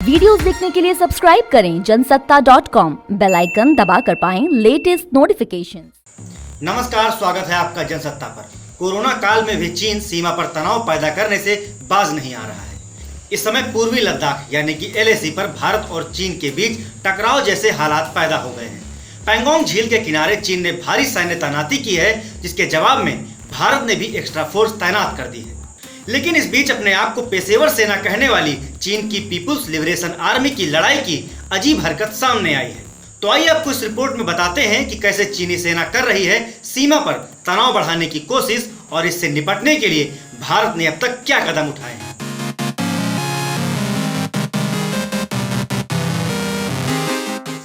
Videos देखने के लिए सब्सक्राइब करें जनसत्ता.com, बेल आइकन दबाकर पाएं लेटेस्ट नोटिफिकेशन। नमस्कार, स्वागत है आपका जनसत्ता पर। कोरोना काल में भी चीन सीमा पर तनाव पैदा करने से बाज नहीं आ रहा है। इस समय पूर्वी लद्दाख यानी कि LAC पर भारत और चीन के बीच टकराव जैसे हालात पैदा हो गए हैं। पैंगोंग झील के किनारे चीन ने भारी सैन्य तैनाती की है, जिसके जवाब में भारत ने भी एक्स्ट्रा फोर्स तैनात कर दी है। लेकिन इस बीच अपने आप को पेशेवर सेना कहने वाली चीन की पीपुल्स लिबरेशन आर्मी की लड़ाई की अजीब हरकत सामने आई है। तो आइए आपको इस रिपोर्ट में बताते हैं कि कैसे चीनी सेना कर रही है सीमा पर तनाव बढ़ाने की कोशिश और इससे निपटने के लिए भारत ने अब तक क्या कदम उठाए हैं।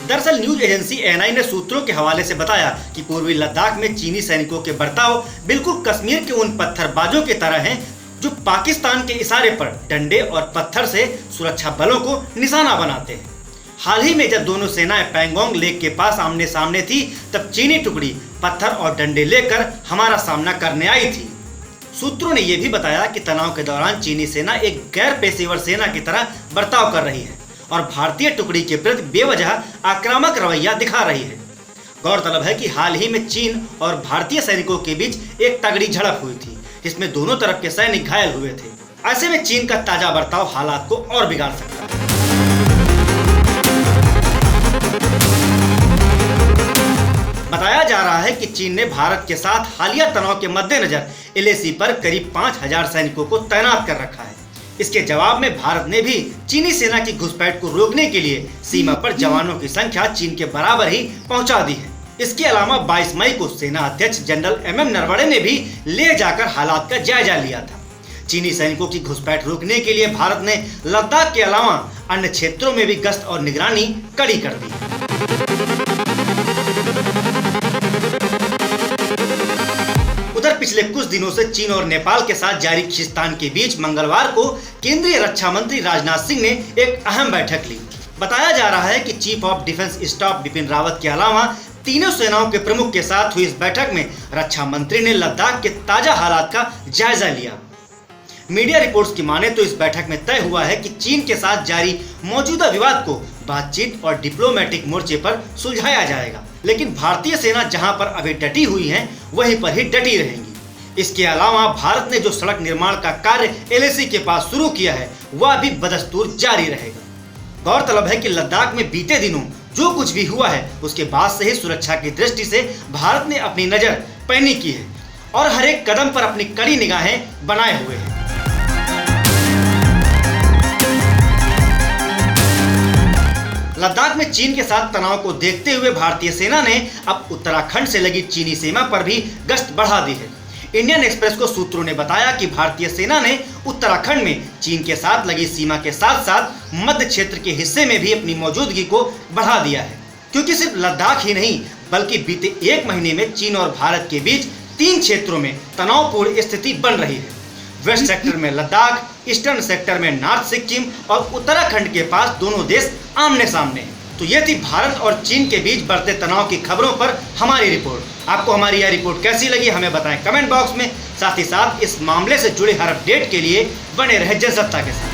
दरअसल न्यूज एजेंसी ANI ने सूत्रों के हवाले से बताया कि पूर्वी लद्दाख में चीनी सैनिकों के बर्ताव बिल्कुल कश्मीर के उन पत्थरबाजों की तरह हैं जो पाकिस्तान के इशारे पर डंडे और पत्थर से सुरक्षा बलों को निशाना बनाते हैं। हाल ही में जब दोनों सेनाएं पैंगोंग लेक के पास आमने सामने थी, तब चीनी टुकड़ी पत्थर और डंडे लेकर हमारा सामना करने आई थी। सूत्रों ने यह भी बताया कि तनाव के दौरान चीनी सेना एक गैर पेशेवर सेना की तरह बर्ताव कर रही है और भारतीय टुकड़ी के प्रति बेवजह आक्रामक रवैया दिखा रही है। गौरतलब है कि हाल ही में चीन और भारतीय सैनिकों के बीच एक तगड़ी झड़प हुई थी, जिसमें दोनों तरफ के सैनिक घायल हुए थे। ऐसे में चीन का ताजा बर्ताव हालात को और बिगाड़ सकता है। बताया जा रहा है कि चीन ने भारत के साथ हालिया तनाव के मद्देनजर LAC पर करीब 5000 सैनिकों को तैनात कर रखा है। इसके जवाब में भारत ने भी चीनी सेना की घुसपैठ को रोकने के लिए सीमा पर जवानों की संख्या चीन के बराबर ही पहुंचा दी है। इसके अलावा 22 मई को सेना अध्यक्ष जनरल MM नरवणे ने भी ले जाकर हालात का जायजा लिया था। चीनी सैनिकों की घुसपैठ रोकने के लिए भारत ने लद्दाख के अलावा अन्य क्षेत्रों में भी गश्त और निगरानी कड़ी कर दी। उधर पिछले कुछ दिनों से चीन और नेपाल के साथ जारी खींचतान के बीच मंगलवार को केंद्रीय रक्षा मंत्री राजनाथ सिंह ने एक अहम बैठक ली। बताया जा रहा है कि chief of defence staff Bipin Rawat के अलावा तीनों सेनाओं के प्रमुख के साथ हुई इस बैठक में रक्षा मंत्री ने लद्दाख के ताजा हालात का जायजा लिया। मीडिया रिपोर्ट्स की माने तो इस बैठक में तय हुआ है कि चीन के साथ जारी मौजूदा विवाद को बातचीत और डिप्लोमेटिक मोर्चे पर सुलझाया जाएगा, लेकिन भारतीय सेना जहां पर अभी डटी हुई है वहीं पर ही डटी रहेंगी। इसके अलावा भारत ने जो सड़क निर्माण का कार्य LAC के पास शुरू किया है वह भी बदस्तूर जारी रहेगा। गौरतलब है कि लद्दाख में बीते दिनों जो कुछ भी हुआ है उसके बाद से ही सुरक्षा की दृष्टि से भारत ने अपनी नजर पैनी की है और हर एक कदम पर अपनी कड़ी निगाहें बनाए हुए हैं। लद्दाख में चीन के साथ तनाव को देखते हुए भारतीय सेना ने अब उत्तराखंड से लगी चीनी सीमा पर भी गश्त बढ़ा दी है। इंडियन एक्सप्रेस को सूत्रों ने बताया कि भारतीय सेना ने उत्तराखंड में चीन के साथ लगी सीमा के साथ साथ मध्य क्षेत्र के हिस्से में भी अपनी मौजूदगी को बढ़ा दिया है, क्योंकि सिर्फ लद्दाख ही नहीं बल्कि बीते एक महीने में चीन और भारत के बीच 3 क्षेत्रों में तनावपूर्ण स्थिति बन रही है। वेस्ट सेक्टर में लद्दाख, ईस्टर्न सेक्टर में नॉर्थ सिक्किम और उत्तराखंड के पास दोनों देश आमने सामने हैं। तो ये थी भारत और चीन के बीच बढ़ते तनाव की खबरों पर हमारी रिपोर्ट। आपको हमारी यह रिपोर्ट कैसी लगी हमें बताएं कमेंट बॉक्स में। साथ ही साथ इस मामले से जुड़े हर अपडेट के लिए बने रहे जनसत्ता के साथ।